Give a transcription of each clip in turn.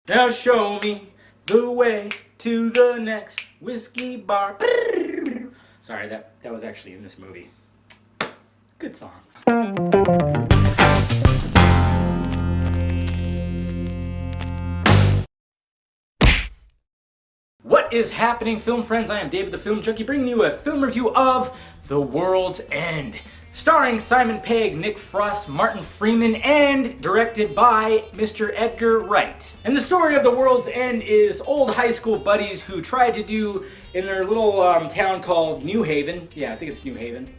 Now show me the way to the next whiskey bar. Sorry, that was actually in this movie. Good song. What is happening, film friends? I am David the Film Junkie, bringing you a film review of The World's End, starring Simon Pegg, Nick Frost, Martin Freeman, and directed by Mr. Edgar Wright. And the story of The World's End is old high school buddies who tried to do in their little town called New Haven. Yeah, I think it's New Haven.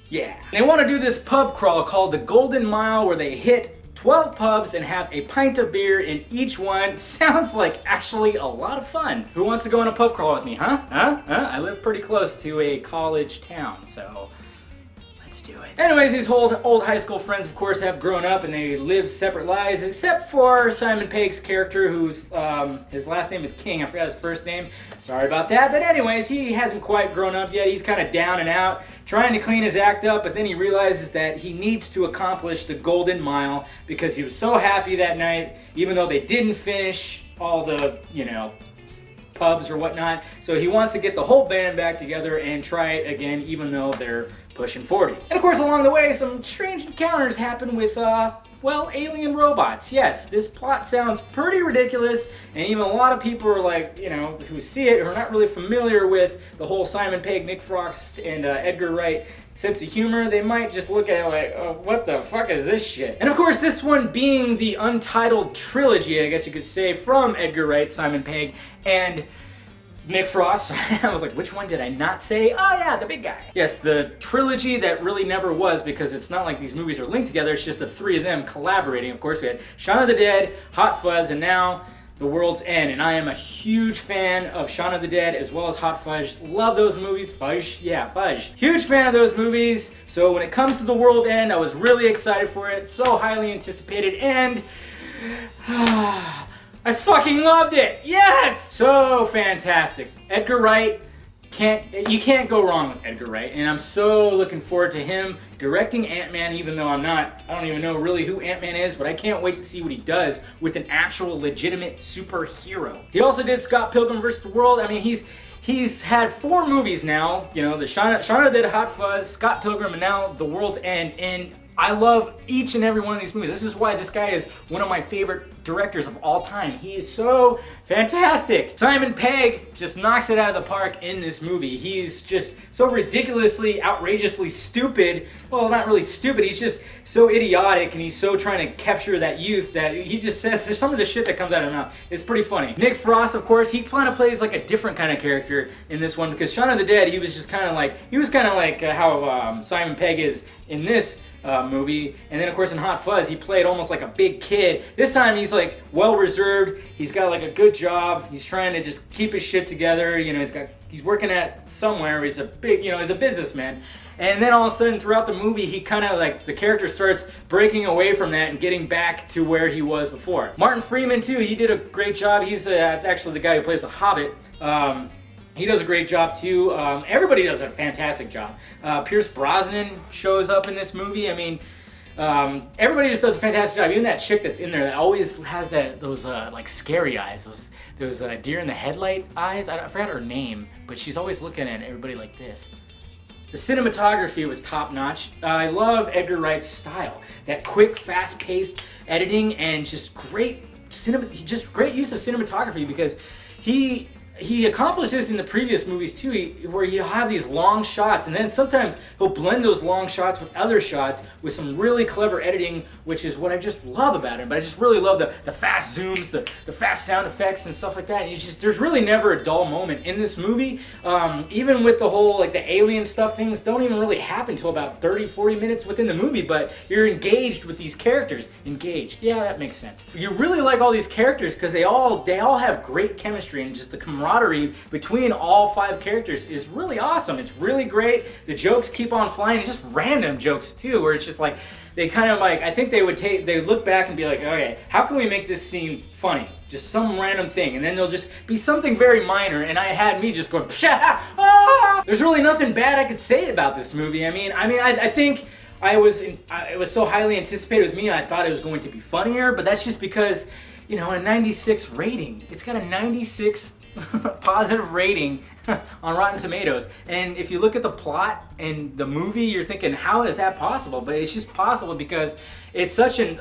Yeah. They want to do this pub crawl called the Golden Mile, where they hit 12 pubs and have a pint of beer in each one. Sounds like actually a lot of fun. Who wants to go on a pub crawl with me, huh? I live pretty close to a college town, so let's do it. Anyways, these old high school friends, of course, have grown up and they live separate lives, except for Simon Pegg's character, who's, his last name is King. I forgot his first name. Sorry about that. But anyways, he hasn't quite grown up yet. He's kind of down and out, trying to clean his act up, but then he realizes that he needs to accomplish the Golden Mile because he was so happy that night, even though they didn't finish all the, pubs or whatnot. So he wants to get the whole band back together and try it again, even though they're pushing 40. And of course, along the way, some strange encounters happen with, alien robots. Yes, this plot sounds pretty ridiculous, and even a lot of people are like, who see it, who are not really familiar with the whole Simon Pegg, Nick Frost, and Edgar Wright sense of humor, they might just look at it like, oh, what the fuck is this shit? And of course, this one being the untitled trilogy, I guess you could say, from Edgar Wright, Simon Pegg, and Nick Frost. I was like, which one did I not say? Oh yeah, the big guy. Yes, the trilogy that really never was, because it's not like these movies are linked together, it's just the three of them collaborating. Of course, we had Shaun of the Dead, Hot Fuzz, and now The World's End. And I am a huge fan of Shaun of the Dead as well as Hot Fuzz. Love those movies. Fudge? Yeah, Fudge. Huge fan of those movies. So when it comes to The World's End, I was really excited for it. So highly anticipated, and I fucking loved it! Yes! So fantastic. Edgar Wright, you can't go wrong with Edgar Wright, and I'm so looking forward to him directing Ant-Man, even though I don't even know really who Ant-Man is, but I can't wait to see what he does with an actual legitimate superhero. He also did Scott Pilgrim vs. the World. I mean, he's had 4 movies now, the Shaun of the Dead, Hot Fuzz, Scott Pilgrim, and now The World's End, and I love each and every one of these movies. This is why this guy is one of my favorite directors of all time. He is so fantastic. Simon Pegg just knocks it out of the park in this movie. He's just so ridiculously, outrageously stupid. Well, not really stupid. He's just so idiotic, and he's so trying to capture that youth that he just says, there's some of the shit that comes out of his mouth. It's pretty funny. Nick Frost, of course, he kind of plays like a different kind of character in this one, because Shaun of the Dead, he was kind of like how Simon Pegg is in this movie. And then of course in Hot Fuzz, he played almost like a big kid. This time he's like well reserved. He's got like a good job. He's trying to just keep his shit together. He's working at somewhere. He's a big, he's a businessman. And then all of a sudden throughout the movie, he kind of the character starts breaking away from that and getting back to where he was before. Martin Freeman too, he did a great job. He's actually the guy who plays the Hobbit. He does a great job too. Everybody does a fantastic job. Pierce Brosnan shows up in this movie. I mean, everybody just does a fantastic job. Even that chick that's in there that always has those scary eyes, those deer in the headlight eyes. I forgot her name, but she's always looking at everybody like this. The cinematography was top notch. I love Edgar Wright's style. That quick, fast-paced editing and just great use of cinematography, because he accomplished this in the previous movies too, where he'll have these long shots, and then sometimes he'll blend those long shots with other shots with some really clever editing, which is what I just love about him. But I just really love the fast zooms, the fast sound effects and stuff like that. And there's really never a dull moment in this movie. Even with the whole the alien stuff, things don't even really happen until about 30-40 minutes within the movie, but you're engaged with these characters. Engaged, yeah, that makes sense. You really like all these characters because they all have great chemistry, and just the camaraderie between all 5 characters is really awesome. It's really great. The jokes keep on flying. It's just random jokes too, where it's just they kind of I think they look back and be like, okay, how can we make this scene funny? Just some random thing, and then there'll just be something very minor, and I had me just going, ah! There's really nothing bad I could say about this movie. I think it was so highly anticipated with me, I thought it was going to be funnier, but that's just because, you know, a 96 rating. It's got a 96 positive rating on Rotten Tomatoes. And if you look at the plot and the movie, you're thinking, how is that possible? But it's just possible because it's such an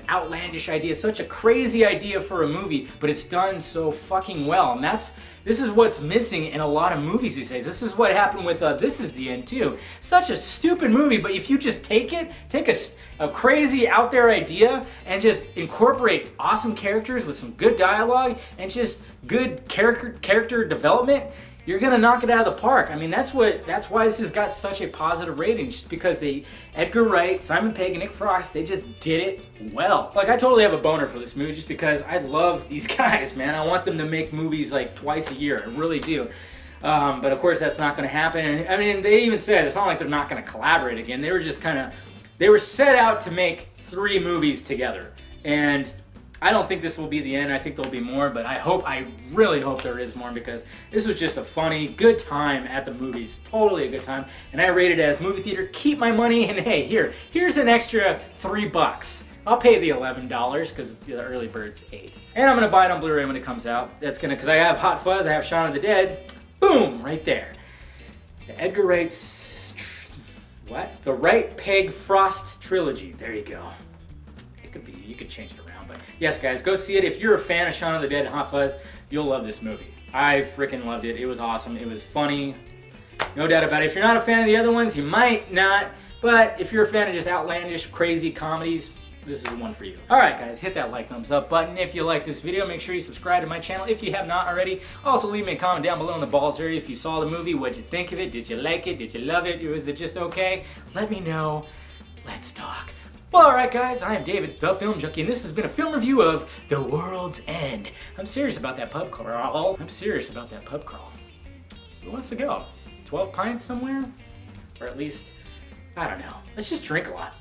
outlandish idea, such a crazy idea for a movie, but it's done so fucking well. And this is what's missing in a lot of movies these days. This is what happened with This Is the End too. Such a stupid movie, but if you just take a crazy out there idea and just incorporate awesome characters with some good dialogue and just good character development, you're gonna knock it out of the park. I mean, that's why this has got such a positive rating, just because Edgar Wright, Simon Pegg, and Nick Frost, they just did it well. Like, I totally have a boner for this movie just because I love these guys, man. I want them to make movies like twice a year, I really do. But of course that's not gonna happen. And I mean, they even said it's not like they're not gonna collaborate again. They were set out to make 3 movies together. And I don't think this will be the end. I think there'll be more, but I really hope there is more, because this was just a funny, good time at the movies. Totally a good time. And I rate it as movie theater, keep my money, and hey, here's an extra $3. I'll pay the $11 because the early bird's $8. And I'm gonna buy it on Blu-ray when it comes out. Because I have Hot Fuzz, I have Shaun of the Dead. Boom, right there. The Edgar Wright's, The Wright Pegg Frost trilogy. There you go. You could change it around, but yes, guys, go see it. If you're a fan of Shaun of the Dead and Hot Fuzz, you'll love this movie. I freaking loved it. It was awesome. It was funny. No doubt about it. If you're not a fan of the other ones, you might not, but if you're a fan of just outlandish, crazy comedies, this is the one for you. All right, guys, hit that like, thumbs up button if you like this video. Make sure you subscribe to my channel if you have not already. Also, leave me a comment down below in the balls area if you saw the movie. What'd you think of it? Did you like it? Did you love it? Was it just okay? Let me know. Let's talk. Well, alright guys, I am David, the Film Junkie, and this has been a film review of The World's End. I'm serious about that pub crawl. Who wants to go? 12 pints somewhere? Or at least, I don't know. Let's just drink a lot.